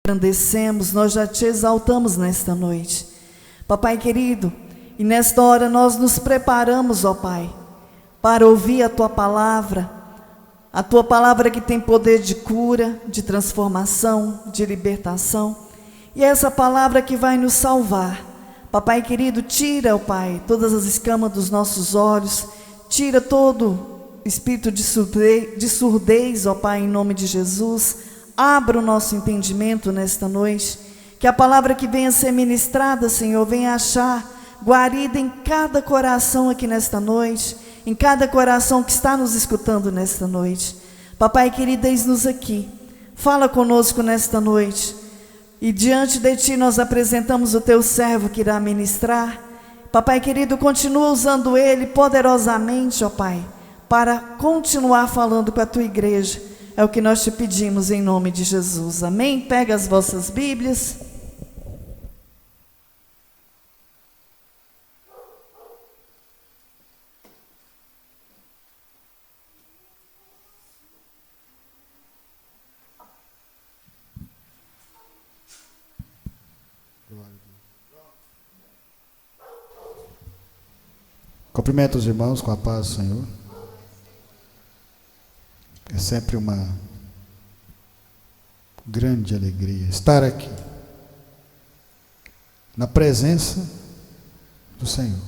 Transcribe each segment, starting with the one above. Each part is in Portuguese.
Engrandecemos, nós já te exaltamos nesta noite. Papai querido, e nesta hora nós nos preparamos, ó Pai, para ouvir a Tua palavra que tem poder de cura, de transformação, de libertação, e é essa palavra que vai nos salvar. Papai querido, tira, ó Pai, todas as escamas dos nossos olhos, tira todo espírito de surdez, ó Pai, em nome de Jesus. Abra o nosso entendimento nesta noite, que a palavra que venha ser ministrada, Senhor, venha achar guarida em cada coração aqui nesta noite, em cada coração que está nos escutando nesta noite. Papai querido, eis-nos aqui, fala conosco nesta noite, e diante de Ti nós apresentamos o Teu servo que irá ministrar. Papai querido, continua usando ele poderosamente, ó Pai, para continuar falando com a Tua igreja. É o que nós te pedimos em nome de Jesus. Amém? Pega as vossas Bíblias. Cumprimento os irmãos com a paz do Senhor. É sempre uma grande alegria estar aqui, na presença do Senhor.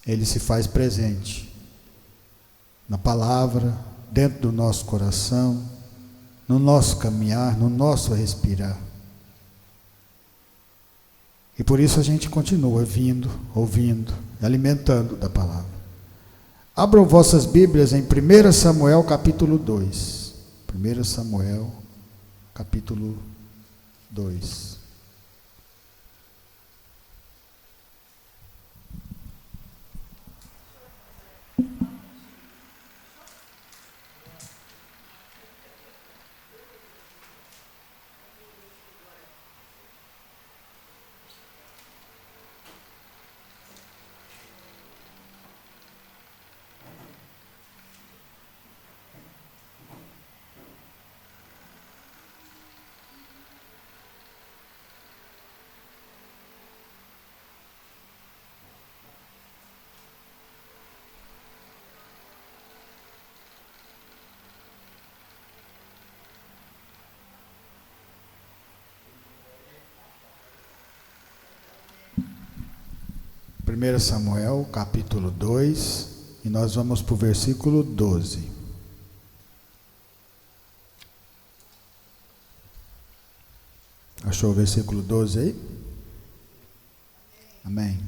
Ele se faz presente na palavra, dentro do nosso coração, no nosso caminhar, no nosso respirar. E por isso a gente continua vindo, ouvindo, alimentando da palavra. Abram vossas Bíblias em 1 Samuel capítulo 2. 1 Samuel capítulo 2. Primeiro Samuel, capítulo 2, e nós vamos para o versículo 12. Achou o versículo 12 aí? Amém.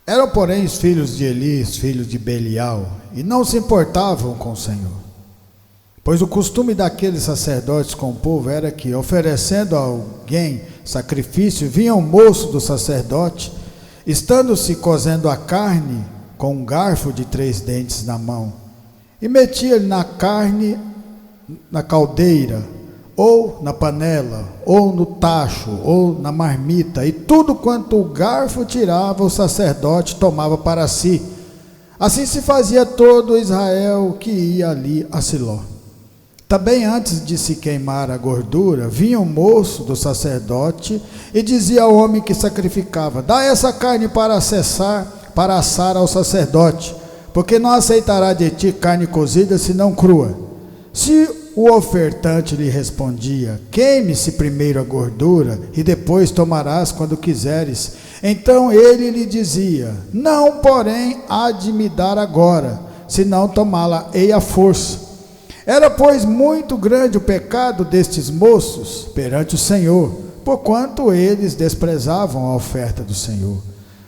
Eram, porém, os filhos de Eli, os filhos de Belial, e não se importavam com o Senhor. Pois o costume daqueles sacerdotes com o povo era que, oferecendo a alguém sacrifício, vinha um moço do sacerdote, estando-se cozendo a carne com um garfo de 3 dentes na mão, e metia-lhe na carne na caldeira, ou na panela, ou no tacho, ou na marmita, e tudo quanto o garfo tirava, o sacerdote tomava para si. Assim se fazia todo Israel que ia ali a Siló. Também antes de se queimar a gordura, vinha um moço do sacerdote e dizia ao homem que sacrificava: dá essa carne para assar ao sacerdote, porque não aceitará de ti carne cozida, senão crua. Se o ofertante lhe respondia: queime-se primeiro a gordura, e depois tomarás quando quiseres. Então ele lhe dizia: não, porém, há de me dar agora, senão tomá-la-ei à força. Era, pois, muito grande o pecado destes moços perante o Senhor, porquanto eles desprezavam a oferta do Senhor.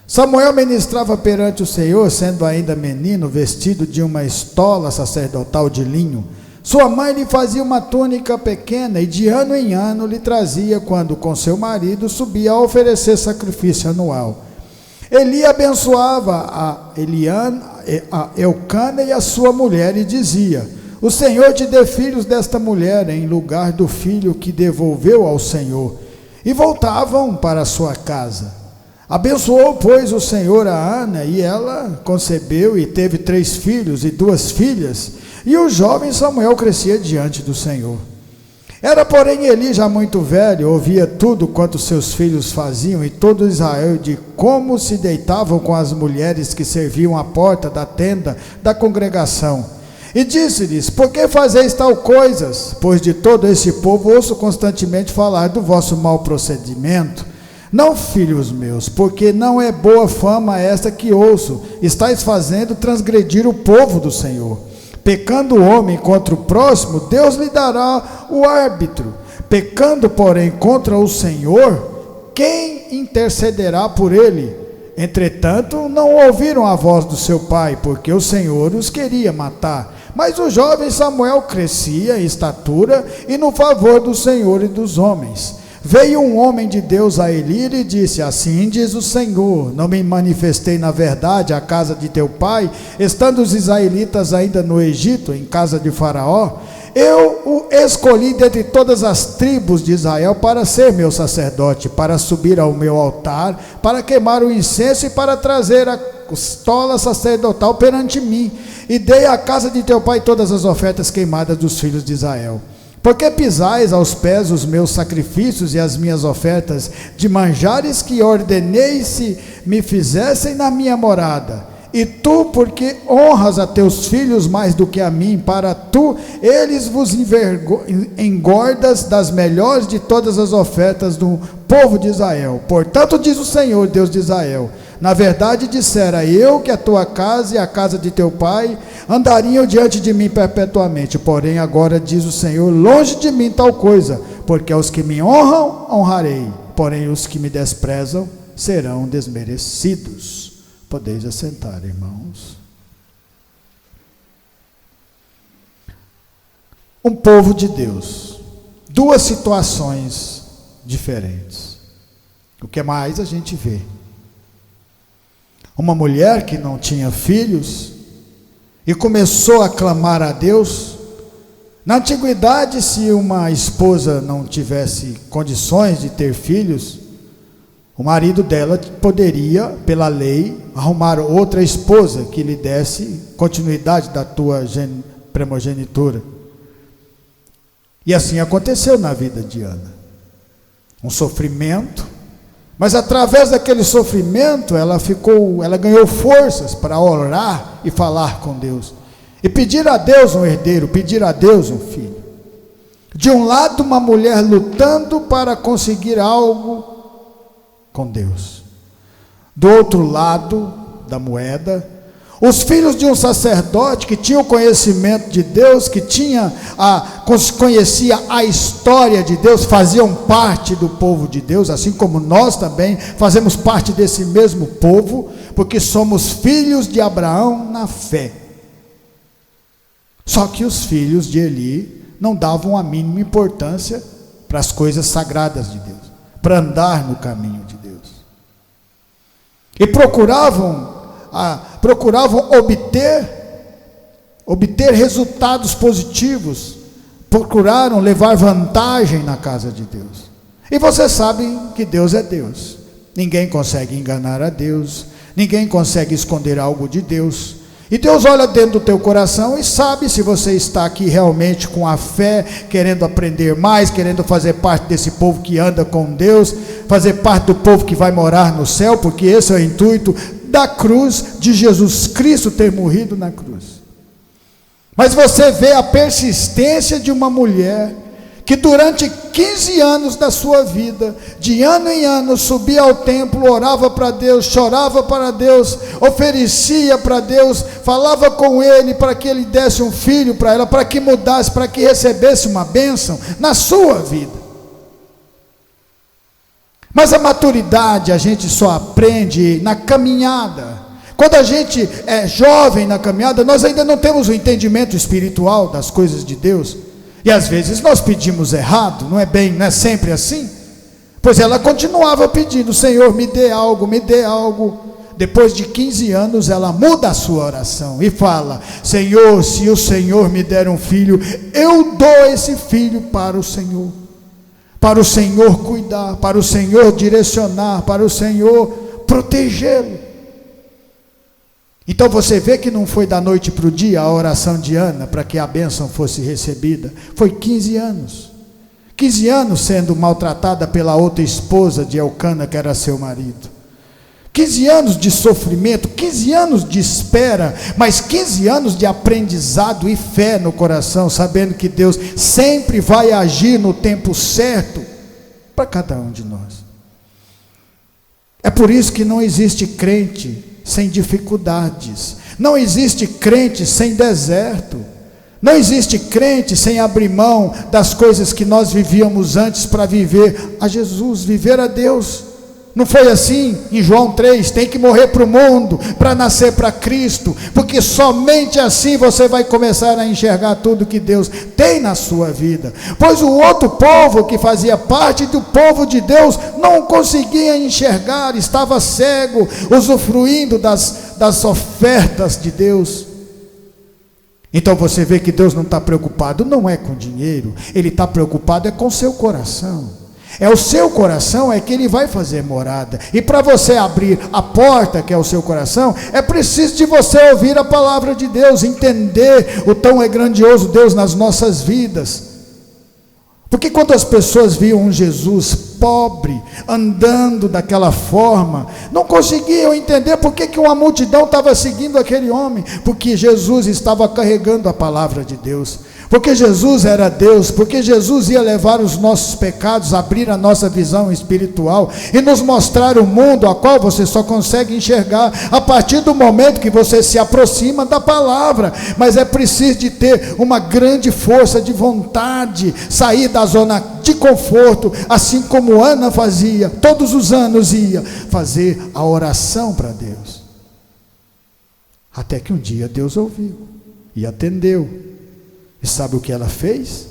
Samuel ministrava perante o Senhor, sendo ainda menino, vestido de uma estola sacerdotal de linho. Sua mãe lhe fazia uma túnica pequena, e de ano em ano lhe trazia, quando com seu marido subia a oferecer sacrifício anual. Eli abençoava a Eucana e a sua mulher, e dizia: o Senhor te dê filhos desta mulher, em lugar do filho que devolveu ao Senhor. E voltavam para sua casa. Abençoou, pois, o Senhor a Ana, e ela concebeu e teve 3 filhos e 2 filhas. E o jovem Samuel crescia diante do Senhor. Era, porém, Eli já muito velho, ouvia tudo quanto seus filhos faziam e todo Israel, de como se deitavam com as mulheres que serviam à porta da tenda da congregação. E disse-lhes: por que fazeis tal coisas? Pois de todo esse povo ouço constantemente falar do vosso mau procedimento. Não, filhos meus, porque não é boa fama esta que ouço. Estais fazendo transgredir o povo do Senhor. Pecando o homem contra o próximo, Deus lhe dará o árbitro. Pecando, porém, contra o Senhor, quem intercederá por ele? Entretanto, não ouviram a voz do seu pai, porque o Senhor os queria matar. Mas o jovem Samuel crescia em estatura e no favor do Senhor e dos homens. Veio um homem de Deus a Eli e lhe disse: assim diz o Senhor, não me manifestei na verdade à casa de teu pai, estando os israelitas ainda no Egito, em casa de Faraó? Eu o escolhi dentre todas as tribos de Israel para ser meu sacerdote, para subir ao meu altar, para queimar o incenso e para trazer a estola sacerdotal perante mim. E dei à casa de teu pai todas as ofertas queimadas dos filhos de Israel. Porque pisais aos pés os meus sacrifícios e as minhas ofertas de manjares que ordenei se me fizessem na minha morada? E tu, porque honras a teus filhos mais do que a mim, para tu eles vos engordas das melhores de todas as ofertas do povo de Israel. Portanto, diz o Senhor, Deus de Israel: na verdade dissera eu que a tua casa e a casa de teu pai andariam diante de mim perpetuamente. Porém agora diz o Senhor: longe de mim tal coisa, porque aos que me honram, honrarei, porém os que me desprezam serão desmerecidos. Podeis assentar, irmãos. Um povo de Deus, duas situações diferentes. O que mais a gente vê? Uma mulher que não tinha filhos e começou a clamar a Deus. Na antiguidade, se uma esposa não tivesse condições de ter filhos, o marido dela poderia, pela lei, arrumar outra esposa que lhe desse continuidade da tua primogenitura. E assim aconteceu na vida de Ana. Um sofrimento, mas através daquele sofrimento ela ganhou forças para orar e falar com Deus. E pedir a Deus um herdeiro, pedir a Deus um filho. De um lado, uma mulher lutando para conseguir algo com Deus. Do outro lado da moeda, os filhos de um sacerdote que tinha o conhecimento de Deus, que conhecia a história de Deus, faziam parte do povo de Deus, assim como nós também fazemos parte desse mesmo povo, porque somos filhos de Abraão na fé. Só que os filhos de Eli não davam a mínima importância para as coisas sagradas de Deus, para andar no caminho de Deus. E procuravam obter resultados positivos, procuraram levar vantagem na casa de Deus. E vocês sabem que Deus é Deus. Ninguém consegue enganar a Deus, ninguém consegue esconder algo de Deus. E Deus olha dentro do teu coração e sabe se você está aqui realmente com a fé, querendo aprender mais, querendo fazer parte desse povo que anda com Deus, fazer parte do povo que vai morar no céu, porque esse é o intuito da cruz, de Jesus Cristo ter morrido na cruz. Mas você vê a persistência de uma mulher que durante 15 anos da sua vida, de ano em ano, subia ao templo, orava para Deus, chorava para Deus, oferecia para Deus, falava com Ele para que Ele desse um filho para ela, para que mudasse, para que recebesse uma bênção na sua vida. Mas a maturidade a gente só aprende na caminhada. Quando a gente é jovem na caminhada, nós ainda não temos o entendimento espiritual das coisas de Deus. E às vezes nós pedimos errado, não é sempre assim? Pois ela continuava pedindo: Senhor, me dê algo, me dê algo. Depois de 15 anos ela muda a sua oração e fala: Senhor, se o Senhor me der um filho, eu dou esse filho para o Senhor cuidar, para o Senhor direcionar, para o Senhor protegê-lo. Então você vê que não foi da noite para o dia a oração de Ana para que a bênção fosse recebida. Foi 15 anos. 15 anos sendo maltratada pela outra esposa de Elcana, que era seu marido. 15 anos de sofrimento, 15 anos de espera, mas 15 anos de aprendizado e fé no coração, sabendo que Deus sempre vai agir no tempo certo para cada um de nós. É por isso que não existe crente sem dificuldades, não existe crente sem deserto, não existe crente sem abrir mão das coisas que nós vivíamos antes para viver a Jesus, viver a Deus. Não foi assim em João 3, tem que morrer para o mundo, para nascer para Cristo, porque somente assim você vai começar a enxergar tudo que Deus tem na sua vida, pois o outro povo que fazia parte do povo de Deus, não conseguia enxergar, estava cego, usufruindo das ofertas de Deus. Então você vê que Deus não está preocupado, não é com dinheiro, Ele está preocupado é com o seu coração. É o seu coração é que Ele vai fazer morada. E para você abrir a porta que é o seu coração, é preciso de você ouvir a palavra de Deus, entender o tão é grandioso Deus nas nossas vidas. Porque quando as pessoas viam um Jesus pobre, andando daquela forma, não conseguiam entender por que uma multidão estava seguindo aquele homem, porque Jesus estava carregando a palavra de Deus, porque Jesus era Deus, porque Jesus ia levar os nossos pecados, abrir a nossa visão espiritual e nos mostrar o mundo a qual você só consegue enxergar a partir do momento que você se aproxima da palavra. Mas é preciso de ter uma grande força de vontade, sair da zona de conforto, assim como Ana fazia, todos os anos ia fazer a oração para Deus, até que um dia Deus ouviu e atendeu. E sabe o que ela fez?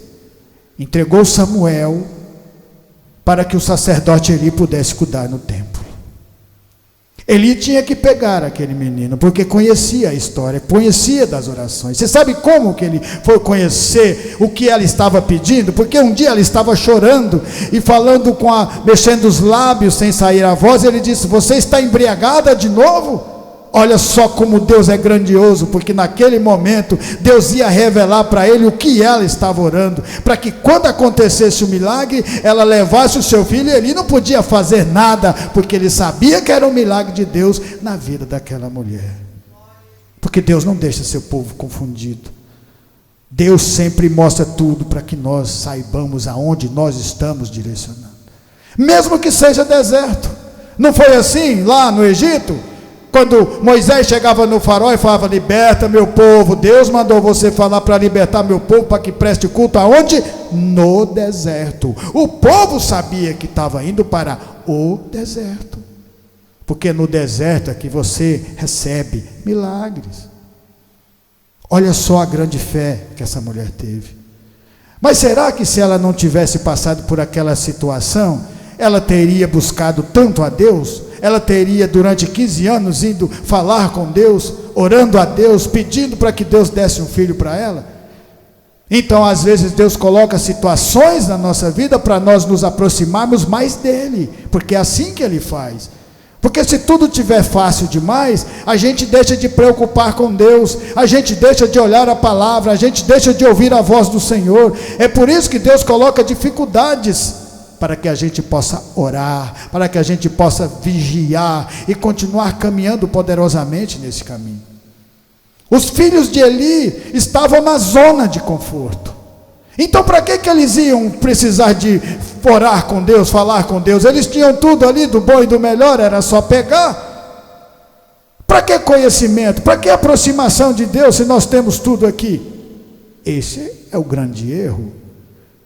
Entregou Samuel para que o sacerdote Eli pudesse cuidar no templo. Eli tinha que pegar aquele menino, porque conhecia a história, conhecia das orações. Você sabe como que ele foi conhecer o que ela estava pedindo? Porque um dia ela estava chorando e falando mexendo os lábios sem sair a voz. Ele disse: você está embriagada de novo? Olha só como Deus é grandioso, porque naquele momento Deus ia revelar para ele o que ela estava orando, para que quando acontecesse o milagre, ela levasse o seu filho. E ele não podia fazer nada, porque ele sabia que era um milagre de Deus na vida daquela mulher, porque Deus não deixa seu povo confundido. Deus sempre mostra tudo para que nós saibamos aonde nós estamos direcionando, mesmo que seja deserto. Não foi assim lá no Egito? Quando Moisés chegava no faraó e falava: liberta meu povo, Deus mandou você falar para libertar meu povo, para que preste culto aonde? No deserto. O povo sabia que estava indo para o deserto, porque no deserto é que você recebe milagres. Olha só a grande fé que essa mulher teve. Mas será que se ela não tivesse passado por aquela situação, ela teria buscado tanto a Deus? Ela teria durante 15 anos ido falar com Deus, orando a Deus, pedindo para que Deus desse um filho para ela? Então às vezes Deus coloca situações na nossa vida para nós nos aproximarmos mais dele, porque é assim que ele faz. Porque se tudo estiver fácil demais, a gente deixa de preocupar com Deus, a gente deixa de olhar a palavra, a gente deixa de ouvir a voz do Senhor. É por isso que Deus coloca dificuldades, para que a gente possa orar, para que a gente possa vigiar e continuar caminhando poderosamente nesse caminho. Os filhos de Eli estavam na zona de conforto. Então para que eles iam precisar de orar com Deus, falar com Deus? Eles tinham tudo ali do bom e do melhor, era só pegar. Para que conhecimento? Para que aproximação de Deus, se nós temos tudo aqui? Esse é o grande erro.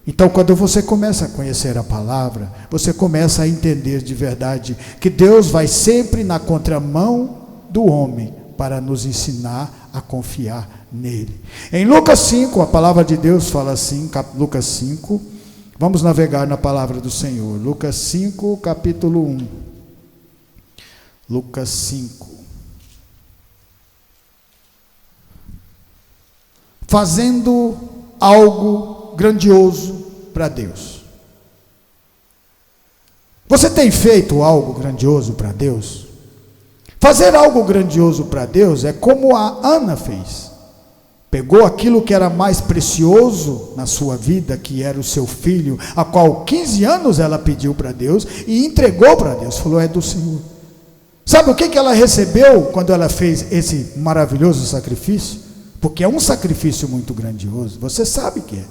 Então quando você começa a conhecer a palavra, você começa a entender de verdade que Deus vai sempre na contramão do homem para nos ensinar a confiar nele. Em Lucas 5, a palavra de Deus fala assim, Lucas 5, vamos navegar na palavra do Senhor. Lucas 5, capítulo 1. Lucas 5. Fazendo algo grandioso para Deus. Você tem feito algo grandioso para Deus? Fazer algo grandioso para Deus é como a Ana fez. Pegou aquilo que era mais precioso na sua vida, que era o seu filho, a qual 15 anos ela pediu para Deus, e entregou para Deus, falou, é do Senhor. Sabe o que ela recebeu quando ela fez esse maravilhoso sacrifício? Porque é um sacrifício muito grandioso, você sabe que é.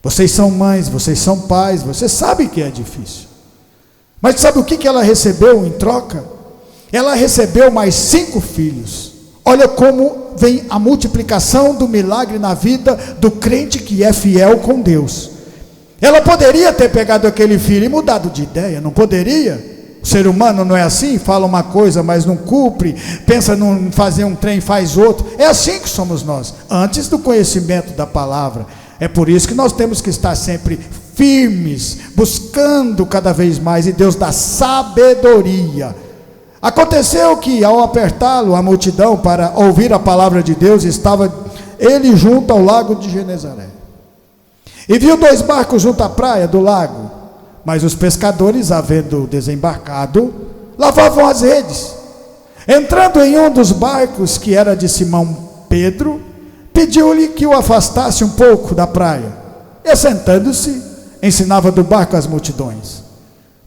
Vocês são mães, vocês são pais, você sabe que é difícil. Mas sabe o que ela recebeu em troca? Ela recebeu mais 5 filhos. Olha como vem a multiplicação do milagre na vida do crente que é fiel com Deus. Ela poderia ter pegado aquele filho e mudado de ideia, não poderia? O ser humano não é assim, fala uma coisa, mas não cumpre, pensa em fazer um trem, faz outro. É assim que somos nós, antes do conhecimento da palavra. É por isso que nós temos que estar sempre firmes, buscando cada vez mais, e Deus dá sabedoria. Aconteceu que, ao apertá-lo, a multidão, para ouvir a palavra de Deus, estava ele junto ao lago de Genezaré. E viu 2 barcos junto à praia do lago, mas os pescadores, havendo desembarcado, lavavam as redes. Entrando em um dos barcos, que era de Simão Pedro, pediu-lhe que o afastasse um pouco da praia, e assentando-se, ensinava do barco as multidões.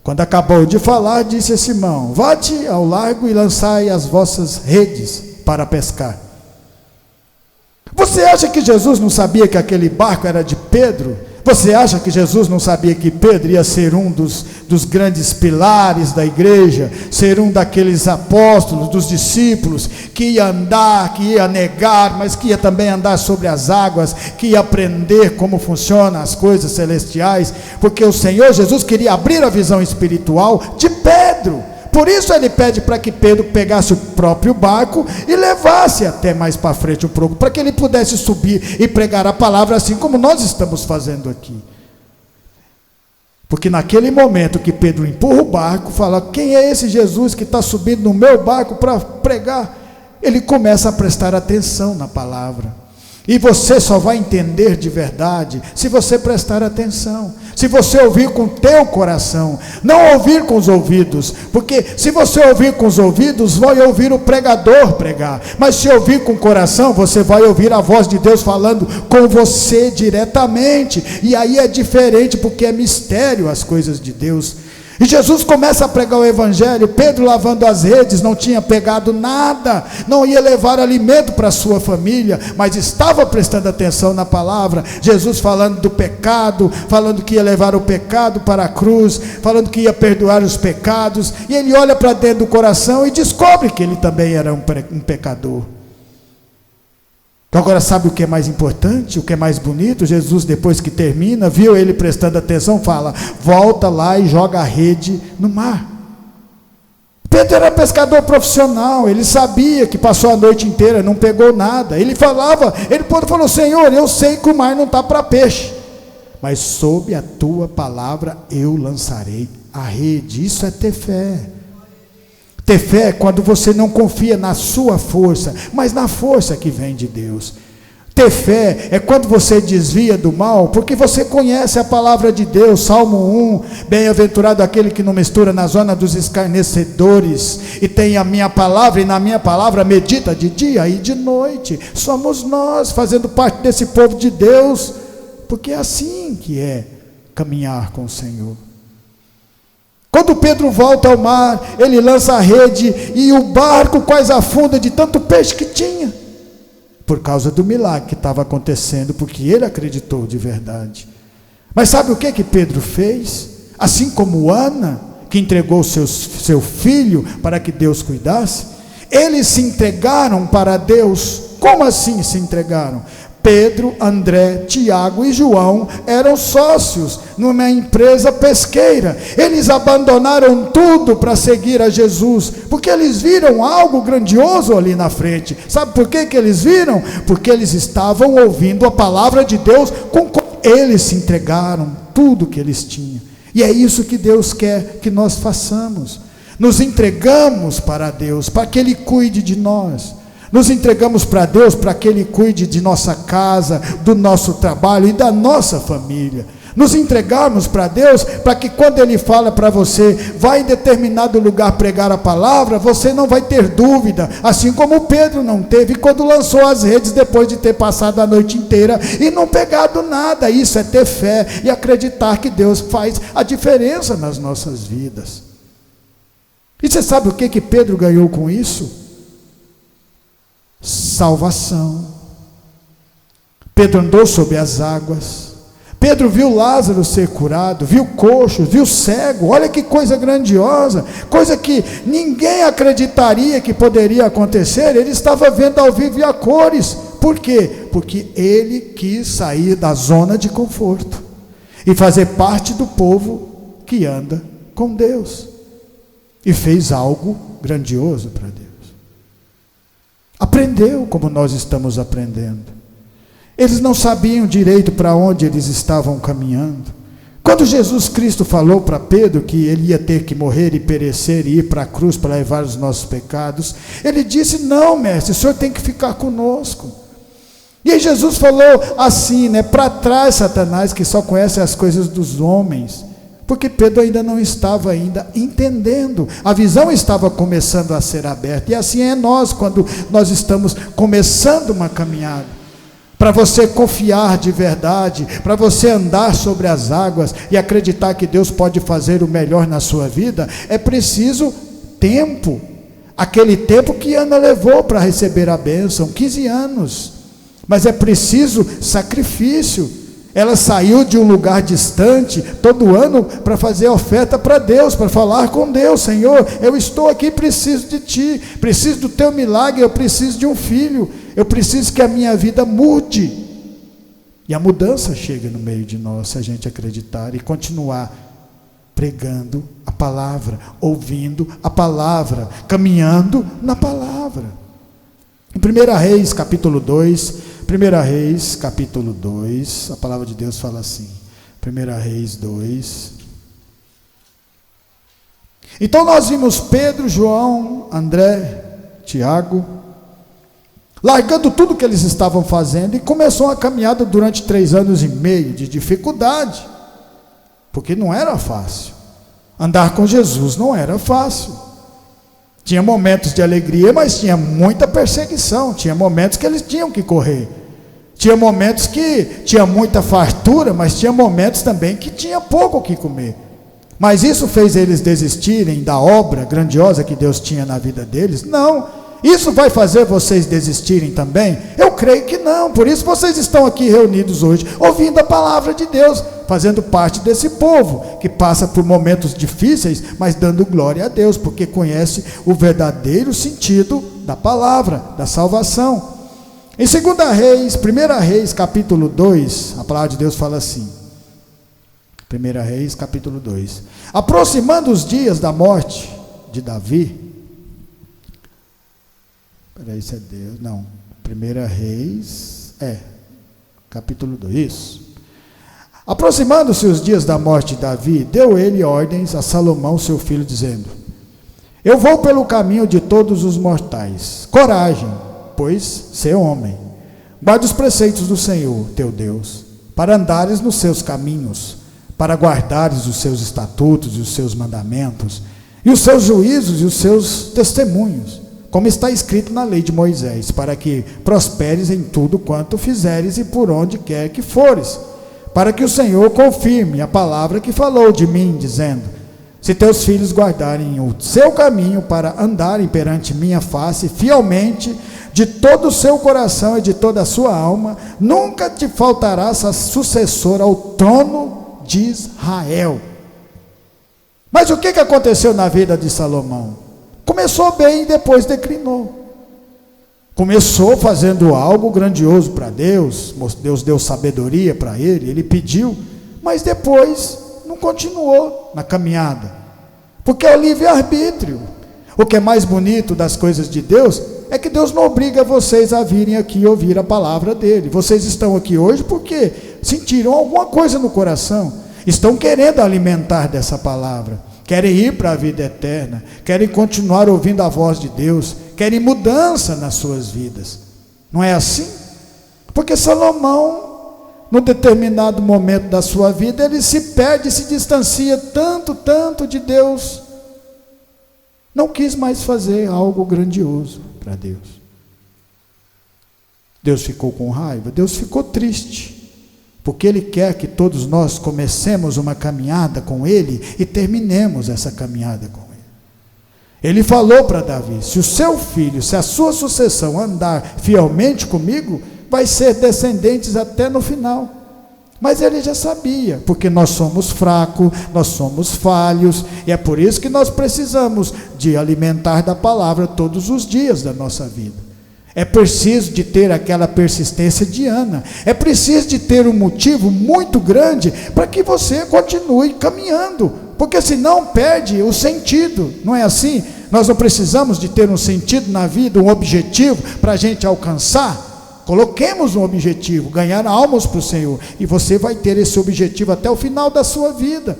Quando acabou de falar, disse a Simão, vade ao largo e lançai as vossas redes para pescar. Você acha que Jesus não sabia que aquele barco era de Pedro? Você acha que Jesus não sabia que Pedro ia ser um dos grandes pilares da igreja, ser um daqueles apóstolos, dos discípulos, que ia andar, que ia negar, mas que ia também andar sobre as águas, que ia aprender como funcionam as coisas celestiais, porque o Senhor Jesus queria abrir a visão espiritual de Pedro. Por isso ele pede para que Pedro pegasse o próprio barco e levasse até mais para frente um pouco, para que ele pudesse subir e pregar a palavra, assim como nós estamos fazendo aqui. Porque naquele momento que Pedro empurra o barco, fala, quem é esse Jesus que está subindo no meu barco para pregar? Ele começa a prestar atenção na palavra. E você só vai entender de verdade se você prestar atenção, se você ouvir com o teu coração, não ouvir com os ouvidos, porque se você ouvir com os ouvidos, vai ouvir o pregador pregar, mas se ouvir com o coração, você vai ouvir a voz de Deus falando com você diretamente, e aí é diferente, porque é mistério as coisas de Deus. E Jesus começa a pregar o evangelho. Pedro, lavando as redes, não tinha pegado nada, não ia levar alimento para a sua família, mas estava prestando atenção na palavra. Jesus falando do pecado, falando que ia levar o pecado para a cruz, falando que ia perdoar os pecados, e ele olha para dentro do coração e descobre que ele também era um pecador. Então agora sabe o que é mais importante, o que é mais bonito? Jesus, depois que termina, viu ele prestando atenção, fala, volta lá e joga a rede no mar. Pedro era pescador profissional, ele sabia que passou a noite inteira, não pegou nada. Ele falou, Senhor, eu sei que o mar não está para peixe, mas sob a tua palavra eu lançarei a rede. Isso é ter fé. Ter fé é quando você não confia na sua força, mas na força que vem de Deus. Ter fé é quando você desvia do mal, porque você conhece a palavra de Deus. Salmo 1, bem-aventurado aquele que não mistura na zona dos escarnecedores, e tem a minha palavra, e na minha palavra medita de dia e de noite. Somos nós, fazendo parte desse povo de Deus, porque é assim que é caminhar com o Senhor. Quando Pedro volta ao mar, ele lança a rede e o barco quase afunda de tanto peixe que tinha, por causa do milagre que estava acontecendo, porque ele acreditou de verdade. Mas sabe o que Pedro fez? Assim como Ana, que entregou seu filho para que Deus cuidasse, eles se entregaram para Deus. Como assim se entregaram? Pedro, André, Tiago e João eram sócios numa empresa pesqueira. Eles abandonaram tudo para seguir a Jesus, porque eles viram algo grandioso ali na frente. Sabe por que eles viram? Porque eles estavam ouvindo a palavra de Deus. Eles se entregaram tudo que eles tinham. E é isso que Deus quer que nós façamos. Nos entregamos para Deus, para que Ele cuide de nós. Nos entregamos para Deus para que Ele cuide de nossa casa, do nosso trabalho e da nossa família. nos entregarmos para Deus, para que quando Ele fala para você, vai em determinado lugar pregar a palavra, você não vai ter dúvida, assim como Pedro não teve quando lançou as redes depois de ter passado a noite inteira e não pegado nada. Isso é ter fé e acreditar que Deus faz a diferença nas nossas vidas. E você sabe o que Pedro ganhou com isso? Salvação. Pedro andou sobre as águas. Pedro viu Lázaro ser curado, viu coxo, viu cego. Olha que coisa grandiosa, coisa que ninguém acreditaria que poderia acontecer. Ele estava vendo ao vivo e a cores. Por quê? Porque ele quis sair da zona de conforto e fazer parte do povo que anda com Deus, e fez algo grandioso para Deus. Aprendeu como nós estamos aprendendo. Eles não sabiam direito para onde eles estavam caminhando. Quando Jesus Cristo falou para Pedro que ele ia ter que morrer e perecer e ir para a cruz para levar os nossos pecados, ele disse: não, mestre, o senhor tem que ficar conosco. E aí Jesus falou assim, para trás, Satanás, que só conhece as coisas dos homens, porque Pedro ainda não estava entendendo, a visão estava começando a ser aberta. E assim é nós, quando nós estamos começando uma caminhada. Para você confiar de verdade, para você andar sobre as águas e acreditar que Deus pode fazer o melhor na sua vida, é preciso tempo. Aquele tempo que Ana levou para receber a bênção, 15 anos. Mas é preciso sacrifício. Ela saiu de um lugar distante, todo ano, para fazer oferta para Deus, para falar com Deus: Senhor, eu estou aqui, preciso de Ti, preciso do Teu milagre, eu preciso de um filho, eu preciso que a minha vida mude. E a mudança chega no meio de nós, se a gente acreditar e continuar pregando a palavra, ouvindo a palavra, caminhando na palavra. Em 1 Reis, capítulo 2, 1 Reis, capítulo 2, a palavra de Deus fala assim, 1 Reis 2. Então nós vimos Pedro, João, André, Tiago, largando tudo que eles estavam fazendo, e começou uma caminhada durante 3 anos e meio de dificuldade, porque não era fácil. Andar com Jesus não era fácil. Tinha momentos de alegria, mas tinha muita perseguição. Tinha momentos que eles tinham que correr. Tinha momentos que tinha muita fartura, mas tinha momentos também que tinha pouco o que comer. Mas isso fez eles desistirem da obra grandiosa que Deus tinha na vida deles? Não. Isso vai fazer vocês desistirem também? Eu creio que não. Por isso vocês estão aqui reunidos hoje, ouvindo a palavra de Deus, fazendo parte desse povo que passa por momentos difíceis, mas dando glória a Deus, porque conhece o verdadeiro sentido da palavra, da salvação. Em 2 Reis, 1 Reis, capítulo 2, a palavra de Deus fala assim, 1 Reis, capítulo 2, aproximando os dias da morte de Davi, isso é Deus, não, 1 Reis, capítulo 2, isso. Aproximando-se os dias da morte de Davi, deu ele ordens a Salomão, seu filho, dizendo: eu vou pelo caminho de todos os mortais, coragem, pois sê homem, guarda os preceitos do Senhor, teu Deus, para andares nos seus caminhos, para guardares os seus estatutos e os seus mandamentos, e os seus juízos e os seus testemunhos, como está escrito na lei de Moisés, para que prosperes em tudo quanto fizeres e por onde quer que fores, para que o Senhor confirme a palavra que falou de mim, dizendo: se teus filhos guardarem o seu caminho para andarem perante minha face fielmente, de todo o seu coração e de toda a sua alma, nunca te faltará sucessor ao trono de Israel. Mas o que aconteceu na vida de Salomão? Começou bem e depois declinou. Começou fazendo algo grandioso para Deus, Deus deu sabedoria para ele pediu, mas depois não continuou na caminhada, porque é o livre-arbítrio. O que é mais bonito das coisas de Deus é que Deus não obriga vocês a virem aqui ouvir a palavra dele. Vocês estão aqui hoje porque sentiram alguma coisa no coração, estão querendo alimentar dessa palavra, querem ir para a vida eterna, querem continuar ouvindo a voz de Deus, querem mudança nas suas vidas. Não é assim? Porque Salomão num determinado momento da sua vida, ele se perde, se distancia tanto de Deus. Não quis mais fazer algo grandioso para Deus. Deus ficou com raiva, Deus ficou triste, porque Ele quer que todos nós comecemos uma caminhada com Ele e terminemos essa caminhada com Ele. Ele falou para Davi: se o seu filho, se a sua sucessão andar fielmente comigo, vai ser descendentes até no final. Mas ele já sabia, porque nós somos fracos, nós somos falhos, e é por isso que nós precisamos de alimentar da palavra todos os dias da nossa vida. É preciso de ter aquela persistência diana, é preciso de ter um motivo muito grande para que você continue caminhando, porque senão perde o sentido, não é assim? Nós não precisamos de ter um sentido na vida, um objetivo para a gente alcançar. Coloquemos um objetivo, ganhar almas para o Senhor, e você vai ter esse objetivo até o final da sua vida.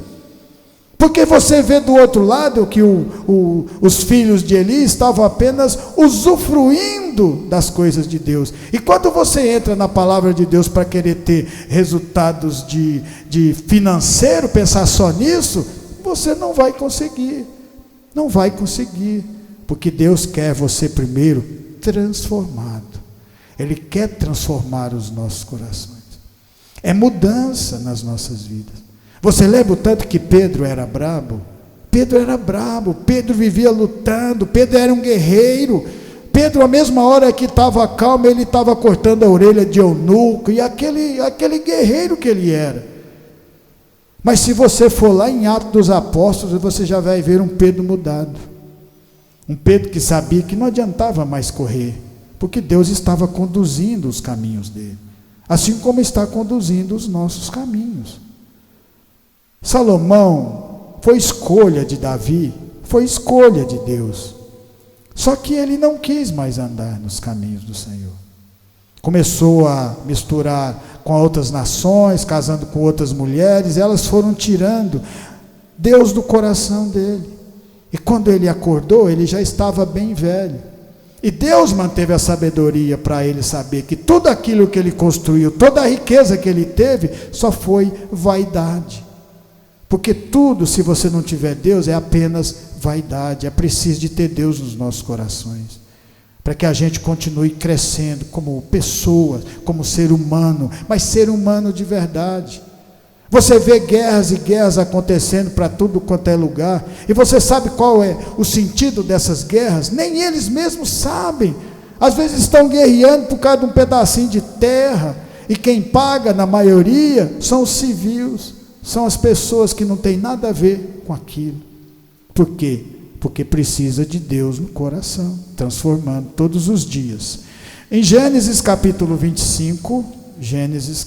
Porque você vê do outro lado que os filhos de Eli estavam apenas usufruindo das coisas de Deus. E quando você entra na palavra de Deus para querer ter resultados de financeiro, pensar só nisso, você não vai conseguir. Não vai conseguir. Porque Deus quer você primeiro transformado. Ele quer transformar os nossos corações. É mudança nas nossas vidas. Você lembra o tanto que Pedro era brabo? Pedro era brabo, Pedro vivia lutando, Pedro era um guerreiro. Pedro, a mesma hora que estava calmo, ele estava cortando a orelha de eunuco, e aquele guerreiro que ele era. Mas se você for lá em Atos dos Apóstolos, você já vai ver um Pedro mudado. Um Pedro que sabia que não adiantava mais correr, porque Deus estava conduzindo os caminhos dele, assim como está conduzindo os nossos caminhos. Salomão foi escolha de Davi, foi escolha de Deus, só que ele não quis mais andar nos caminhos do Senhor. Começou a misturar com outras nações, casando com outras mulheres, elas foram tirando Deus do coração dele, e quando ele acordou, ele já estava bem velho. E Deus manteve a sabedoria para ele saber que tudo aquilo que ele construiu, toda a riqueza que ele teve, só foi vaidade. Porque tudo, se você não tiver Deus, é apenas vaidade. É preciso de ter Deus nos nossos corações, para que a gente continue crescendo como pessoa, como ser humano, mas ser humano de verdade. Você vê guerras e guerras acontecendo para tudo quanto é lugar, e você sabe qual é o sentido dessas guerras? Nem eles mesmos sabem. Às vezes estão guerreando por causa de um pedacinho de terra, e quem paga, na maioria, são os civis, são as pessoas que não têm nada a ver com aquilo. Por quê? Porque precisa de Deus no coração, transformando todos os dias. Em Gênesis capítulo 25, Gênesis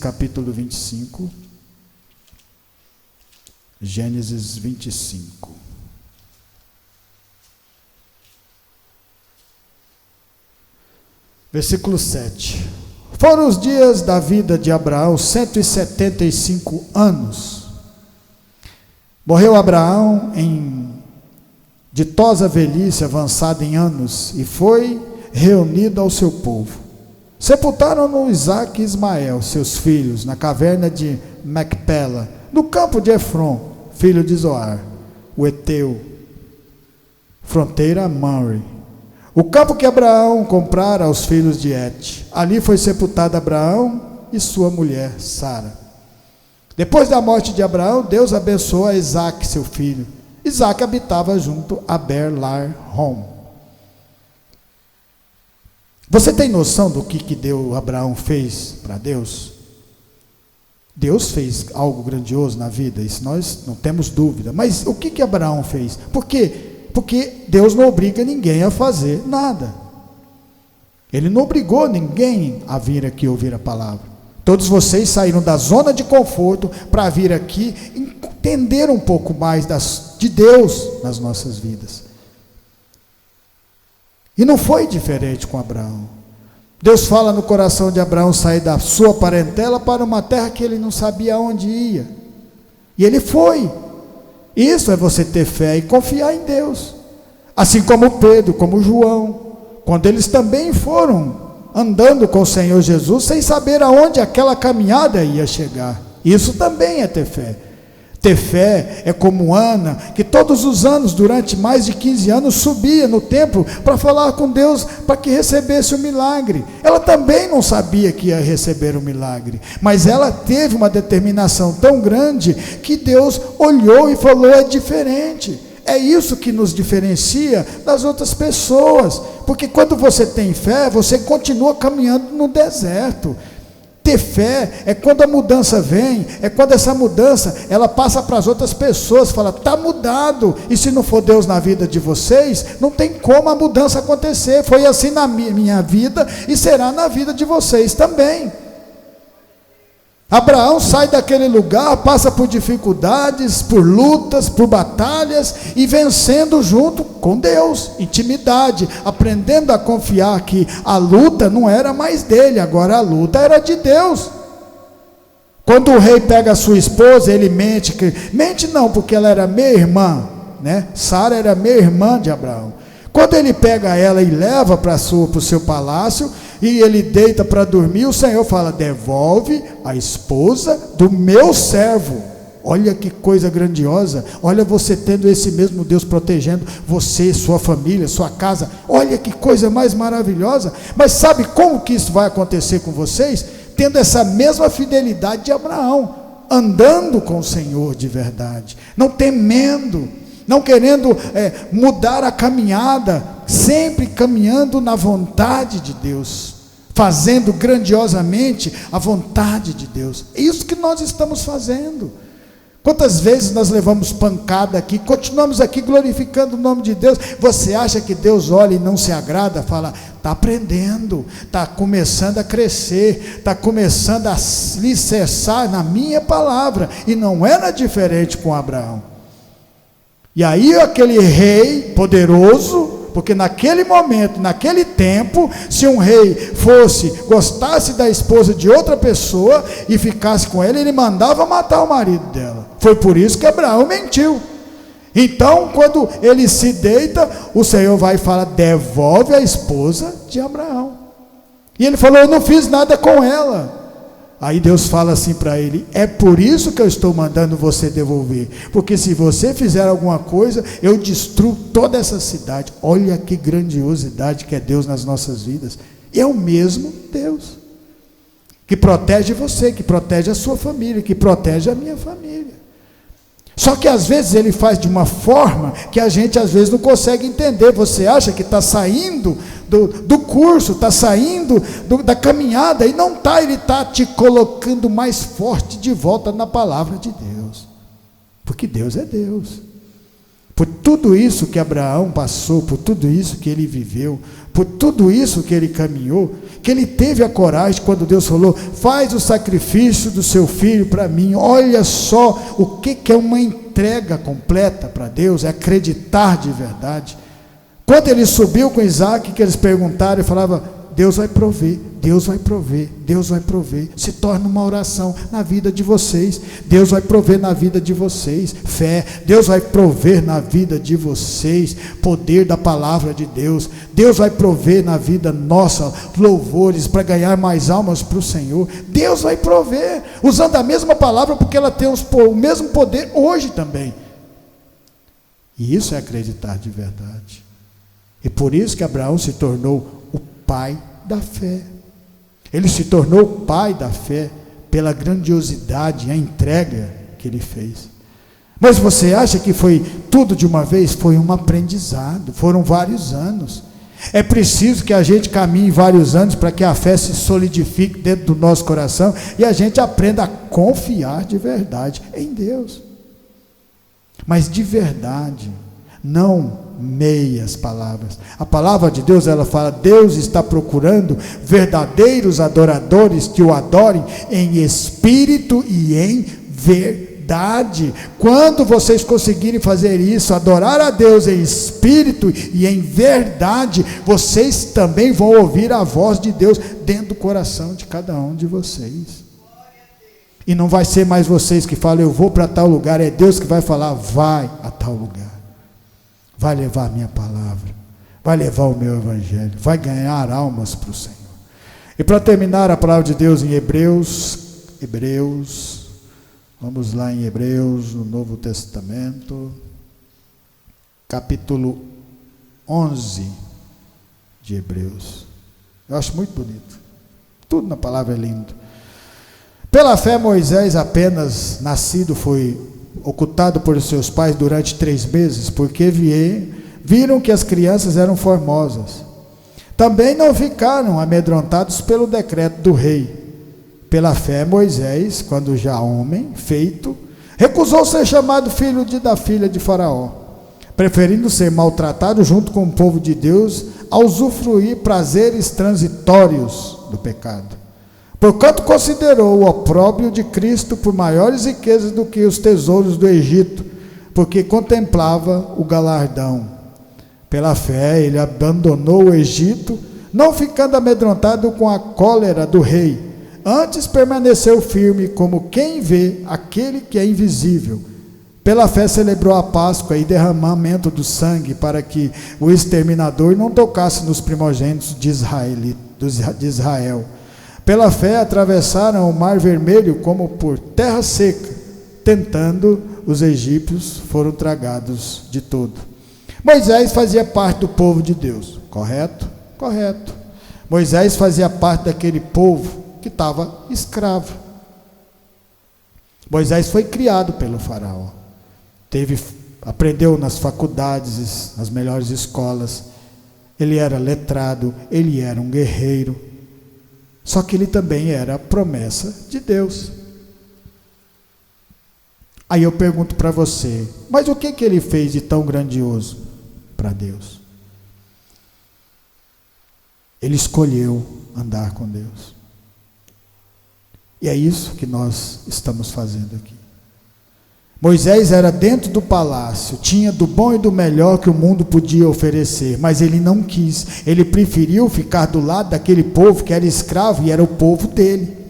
25, versículo 7. Foram os dias da vida de Abraão 175 anos. Morreu Abraão em ditosa velhice, avançado em anos, e foi reunido ao seu povo. Sepultaram-no Isaque e Ismael, seus filhos, na caverna de Macpela, no campo de Efron, filho de Zoar, o Eteu, fronteira a Mamre, o campo que Abraão comprara aos filhos de Et. Ali foi sepultado Abraão e sua mulher Sara. Depois da morte de Abraão, Deus abençoou a Isaque, seu filho. Isaque habitava junto a Ber-Lar-Rom. Você tem noção do que Abraão fez para Deus? Deus fez algo grandioso na vida, isso nós não temos dúvida. Mas o que Abraão fez? Por quê? Porque Deus não obriga ninguém a fazer nada. Ele não obrigou ninguém a vir aqui ouvir a palavra. Todos vocês saíram da zona de conforto para vir aqui entender um pouco mais de Deus nas nossas vidas. E não foi diferente com Abraão. Deus fala no coração de Abraão sair da sua parentela para uma terra que ele não sabia onde ia. E ele foi. Isso é você ter fé e confiar em Deus. Assim como Pedro, como João, quando eles também foram andando com o Senhor Jesus, sem saber aonde aquela caminhada ia chegar. Isso também é ter fé. Ter fé é como Ana, que todos os anos, durante mais de 15 anos, subia no templo para falar com Deus, para que recebesse o milagre. Ela também não sabia que ia receber o milagre, mas ela teve uma determinação tão grande, que Deus olhou e falou: é diferente. É isso que nos diferencia das outras pessoas, porque quando você tem fé, você continua caminhando no deserto. Ter fé é quando a mudança vem, é quando essa mudança, ela passa para as outras pessoas, fala: está mudado, e se não for Deus na vida de vocês, não tem como a mudança acontecer. Foi assim na minha vida, e será na vida de vocês também. Abraão sai daquele lugar, passa por dificuldades, por lutas, por batalhas, e vencendo junto com Deus, intimidade, aprendendo a confiar que a luta não era mais dele, agora a luta era de Deus. Quando o rei pega a sua esposa, ele mente não, porque ela era meia irmã, né? Sara era meia irmã de Abraão. Quando ele pega ela e leva para o seu palácio, e ele deita para dormir, o Senhor fala: devolve a esposa do meu servo. Olha que coisa grandiosa. Olha você tendo esse mesmo Deus protegendo você, sua família, sua casa. Olha que coisa mais maravilhosa. Mas sabe como que isso vai acontecer com vocês? Tendo essa mesma fidelidade de Abraão, andando com o Senhor de verdade, não temendo, não querendo mudar a caminhada, sempre caminhando na vontade de Deus, fazendo grandiosamente a vontade de Deus. É isso que nós estamos fazendo. Quantas vezes nós levamos pancada aqui, continuamos aqui glorificando o nome de Deus. Você acha que Deus olha e não se agrada? Fala: está aprendendo, está começando a crescer, está começando a alicerçar na minha palavra. E não era diferente com Abraão. E aí aquele rei poderoso, porque naquele momento, naquele tempo, se um rei gostasse da esposa de outra pessoa e ficasse com ela, ele mandava matar o marido dela. Foi por isso que Abraão mentiu. Então, quando ele se deita, o Senhor vai e fala: devolve a esposa de Abraão. E ele falou: eu não fiz nada com ela. Aí Deus fala assim para ele: é por isso que eu estou mandando você devolver, porque se você fizer alguma coisa, eu destruo toda essa cidade. Olha que grandiosidade que é Deus nas nossas vidas. E é o mesmo Deus que protege você, que protege a sua família, que protege a minha família. Só que às vezes ele faz de uma forma que a gente às vezes não consegue entender. Você acha que está saindo do curso, está saindo da caminhada, e não está. Ele está te colocando mais forte de volta na palavra de Deus, porque Deus é Deus. Por tudo isso que Abraão passou, por tudo isso que ele viveu, por tudo isso que ele caminhou, que ele teve a coragem, quando Deus falou: faz o sacrifício do seu filho para mim. Olha só o que é uma entrega completa para Deus, é acreditar de verdade. Quando ele subiu com Isaac, que eles perguntaram, e falava: Deus vai prover, Deus vai prover, Deus vai prover. Se torna uma oração na vida de vocês. Deus vai prover na vida de vocês fé, Deus vai prover na vida de vocês poder da palavra de Deus. Deus vai prover na vida nossa louvores para ganhar mais almas para o Senhor. Deus vai prover, usando a mesma palavra, porque ela tem o mesmo poder hoje também. E isso é acreditar de verdade. E por isso que Abraão se tornou o pai da fé. Ele se tornou o pai da fé pela grandiosidade e a entrega que ele fez. Mas você acha que foi tudo de uma vez? Foi um aprendizado, foram vários anos. É preciso que a gente caminhe vários anos para que a fé se solidifique dentro do nosso coração e a gente aprenda a confiar de verdade em Deus. Mas de verdade, não meias palavras. A palavra de Deus, ela fala: Deus está procurando verdadeiros adoradores que o adorem em espírito e em verdade. Quando vocês conseguirem fazer isso, adorar a Deus em espírito e em verdade, vocês também vão ouvir a voz de Deus dentro do coração de cada um de vocês. E não vai ser mais vocês que falam: eu vou para tal lugar. É Deus que vai falar: vai a tal lugar. Vai levar a minha palavra, vai levar o meu evangelho, vai ganhar almas para o Senhor. E para terminar, a palavra de Deus em Hebreus, vamos lá em Hebreus, no Novo Testamento, capítulo 11 de Hebreus. Eu acho muito bonito. Tudo na palavra é lindo. Pela fé, Moisés, apenas nascido, foi ocultado por seus pais durante 3 meses, porque viram que as crianças eram formosas. Também não ficaram amedrontados pelo decreto do rei. Pela fé, Moisés, quando já homem, feito, recusou ser chamado filho da filha de Faraó, preferindo ser maltratado junto com o povo de Deus, a usufruir prazeres transitórios do pecado. Porquanto considerou o opróbrio de Cristo por maiores riquezas do que os tesouros do Egito, porque contemplava o galardão. Pela fé, ele abandonou o Egito, não ficando amedrontado com a cólera do rei. Antes permaneceu firme, como quem vê aquele que é invisível. Pela fé celebrou a Páscoa e derramamento do sangue, para que o exterminador não tocasse nos primogênitos de Israel. Pela fé atravessaram o mar vermelho como por terra seca, tentando, os egípcios foram tragados de todo. Moisés fazia parte do povo de Deus, correto? Correto. Moisés fazia parte daquele povo que estava escravo. Moisés foi criado pelo faraó, aprendeu nas faculdades, nas melhores escolas, ele era letrado, ele era um guerreiro, só que ele também era a promessa de Deus. Aí eu pergunto para você, mas o que ele fez de tão grandioso para Deus? Ele escolheu andar com Deus. E é isso que nós estamos fazendo aqui. Moisés era dentro do palácio, tinha do bom e do melhor que o mundo podia oferecer, mas ele não quis, ele preferiu ficar do lado daquele povo que era escravo e era o povo dele.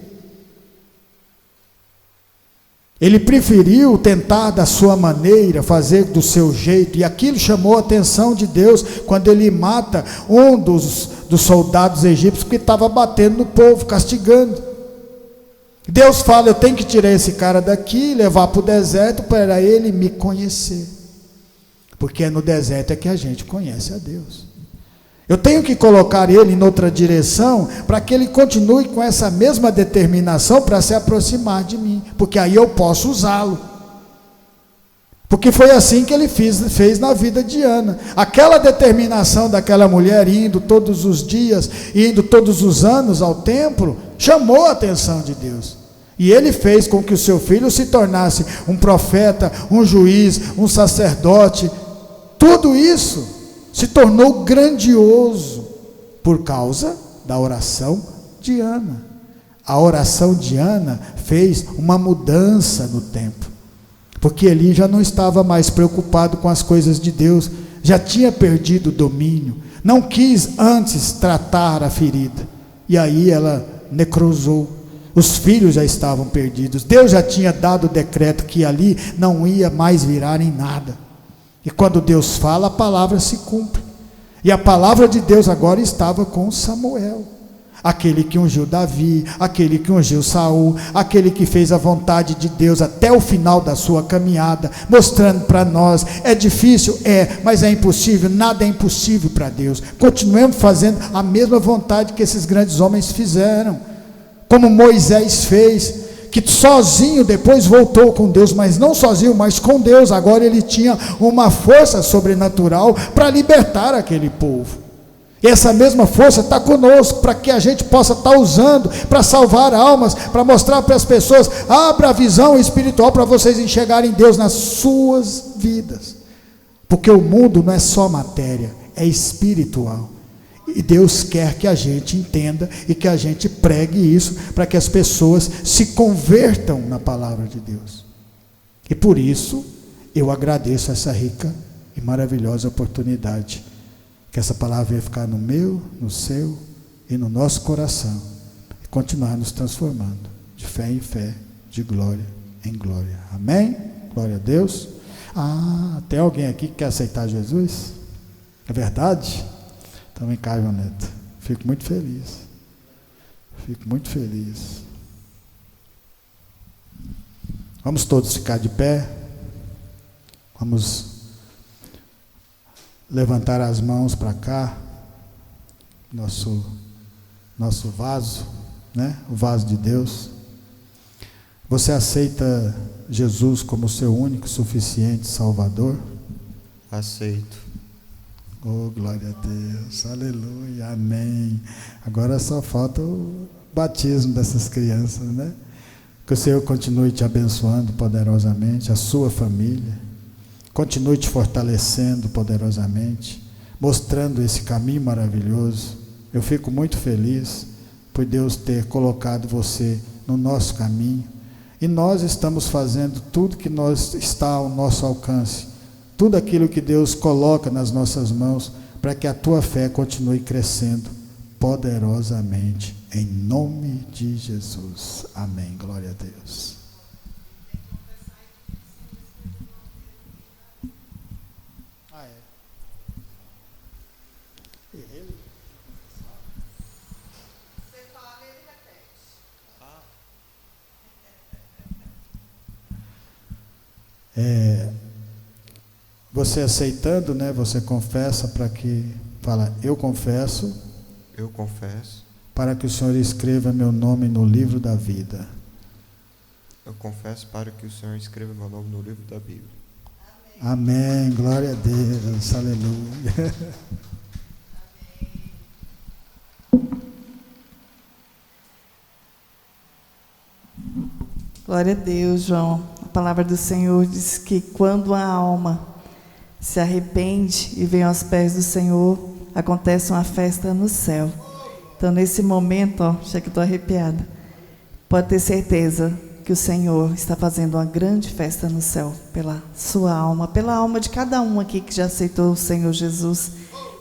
Ele preferiu tentar da sua maneira, fazer do seu jeito, e aquilo chamou a atenção de Deus, quando ele mata um dos soldados egípcios que estava batendo no povo, castigando. Deus fala, eu tenho que tirar esse cara daqui, levar para o deserto, para ele me conhecer, porque é no deserto é que a gente conhece a Deus. Eu tenho que colocar ele em outra direção, para que ele continue com essa mesma determinação, para se aproximar de mim, porque aí eu posso usá-lo, porque foi assim que ele fez na vida de Ana. Aquela determinação daquela mulher, indo todos os dias, indo todos os anos ao templo, chamou a atenção de Deus, e ele fez com que o seu filho se tornasse um profeta, um juiz, um sacerdote. Tudo isso se tornou grandioso por causa da oração de Ana. A oração de Ana fez uma mudança no tempo, porque Eli já não estava mais preocupado com as coisas de Deus, já tinha perdido o domínio, não quis antes tratar a ferida, e aí ela necrosou. Os filhos já estavam perdidos, Deus já tinha dado o decreto que ali não ia mais virar em nada, e quando Deus fala, a palavra se cumpre, e a palavra de Deus agora estava com Samuel, aquele que ungiu Davi, aquele que ungiu Saul, aquele que fez a vontade de Deus até o final da sua caminhada, mostrando para nós, é difícil? Mas é impossível, nada é impossível para Deus. Continuemos fazendo a mesma vontade que esses grandes homens fizeram, como Moisés fez, que sozinho depois voltou com Deus, mas não sozinho, mas com Deus. Agora ele tinha uma força sobrenatural para libertar aquele povo, e essa mesma força está conosco, para que a gente possa estar usando, para salvar almas, para mostrar para as pessoas. Abra a visão espiritual para vocês enxergarem Deus nas suas vidas, porque o mundo não é só matéria, é espiritual, e Deus quer que a gente entenda e que a gente pregue isso, para que as pessoas se convertam na palavra de Deus. E por isso eu agradeço essa rica e maravilhosa oportunidade, que essa palavra ia ficar no meu, no seu e no nosso coração, e continuar nos transformando de fé em fé, de glória em glória. Amém? Glória a Deus. Tem alguém aqui que quer aceitar Jesus? É verdade? Então vem cá, João Neto, fico muito feliz. Fico muito feliz. Vamos todos ficar de pé. Vamos levantar as mãos para cá. Nosso vaso, né? O vaso de Deus. Você aceita Jesus como seu único, suficiente Salvador? Aceito. Oh, glória a Deus, aleluia, amém. Agora só falta o batismo dessas crianças, né? Que o Senhor continue te abençoando poderosamente, a sua família, continue te fortalecendo poderosamente, mostrando esse caminho maravilhoso. Eu fico muito feliz por Deus ter colocado você no nosso caminho, e nós estamos fazendo tudo que está ao nosso alcance, tudo aquilo que Deus coloca nas nossas mãos, para que a tua fé continue crescendo poderosamente, em nome de Jesus, amém, glória a Deus. Você aceitando, né? Você confessa para que fala, eu confesso, para que o Senhor escreva meu nome no livro da vida. Eu confesso para que o Senhor escreva meu nome no livro da Bíblia. Amém, glória a Deus, aleluia. Glória a Deus, João. A palavra do Senhor diz que quando a alma se arrepende e vem aos pés do Senhor, acontece uma festa no céu. Então, nesse momento, já que estou arrepiada, pode ter certeza que o Senhor está fazendo uma grande festa no céu, pela sua alma, pela alma de cada um aqui que já aceitou o Senhor Jesus.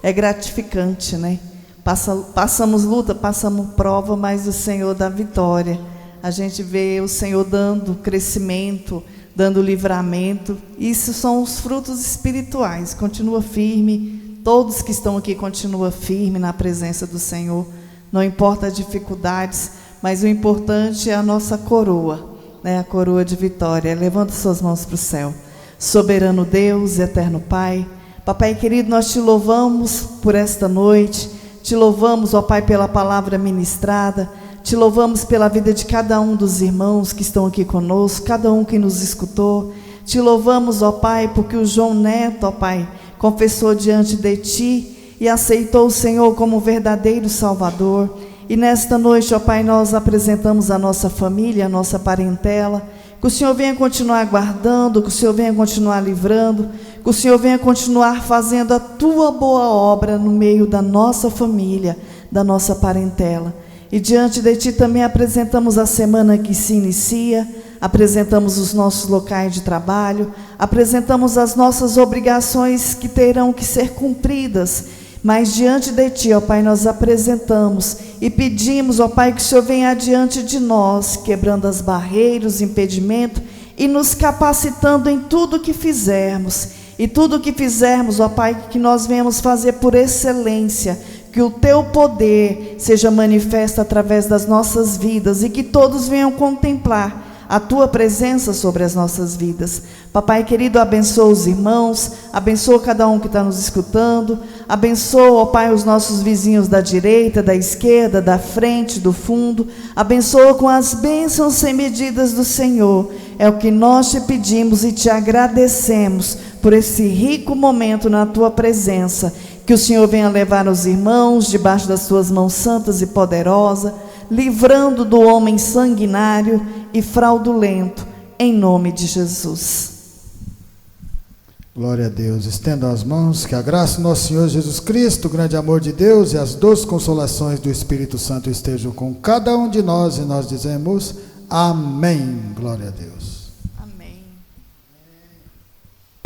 É gratificante, né? Passamos luta, passamos prova, mas o Senhor dá vitória. A gente vê o Senhor dando crescimento, dando livramento. Isso são os frutos espirituais. Continua firme. Todos que estão aqui continuam firme na presença do Senhor. Não importa as dificuldades, mas o importante é a nossa coroa, né? A coroa de vitória. Levanta suas mãos para o céu. Soberano Deus, eterno Pai. Papai querido, nós te louvamos por esta noite. Te louvamos, ó Pai, pela palavra ministrada. Te louvamos pela vida de cada um dos irmãos que estão aqui conosco, cada um que nos escutou. Te louvamos, ó Pai, porque o João Neto, ó Pai, confessou diante de Ti e aceitou o Senhor como verdadeiro Salvador. E nesta noite, ó Pai, nós apresentamos a nossa família, a nossa parentela. Que o Senhor venha continuar guardando, que o Senhor venha continuar livrando, que o Senhor venha continuar fazendo a Tua boa obra no meio da nossa família, da nossa parentela. E diante de Ti também apresentamos a semana que se inicia, apresentamos os nossos locais de trabalho, apresentamos as nossas obrigações que terão que ser cumpridas, mas diante de Ti, ó Pai, nós apresentamos e pedimos, ó Pai, que o Senhor venha adiante de nós, quebrando as barreiras, os impedimentos e nos capacitando em tudo que fizermos. E tudo que fizermos, ó Pai, que nós venhamos fazer por excelência, que o Teu poder seja manifesto através das nossas vidas e que todos venham contemplar a Tua presença sobre as nossas vidas. Papai querido, abençoa os irmãos, abençoa cada um que está nos escutando, abençoa, ó Pai, os nossos vizinhos da direita, da esquerda, da frente, do fundo, abençoa com as bênçãos sem medidas do Senhor. É o que nós te pedimos e te agradecemos por esse rico momento na Tua presença. Que o Senhor venha levar os irmãos debaixo das Suas mãos santas e poderosas, livrando do homem sanguinário e fraudulento, em nome de Jesus. Glória a Deus. Estenda as mãos, que a graça do nosso Senhor Jesus Cristo, o grande amor de Deus e as doces consolações do Espírito Santo estejam com cada um de nós, e nós dizemos amém. Glória a Deus.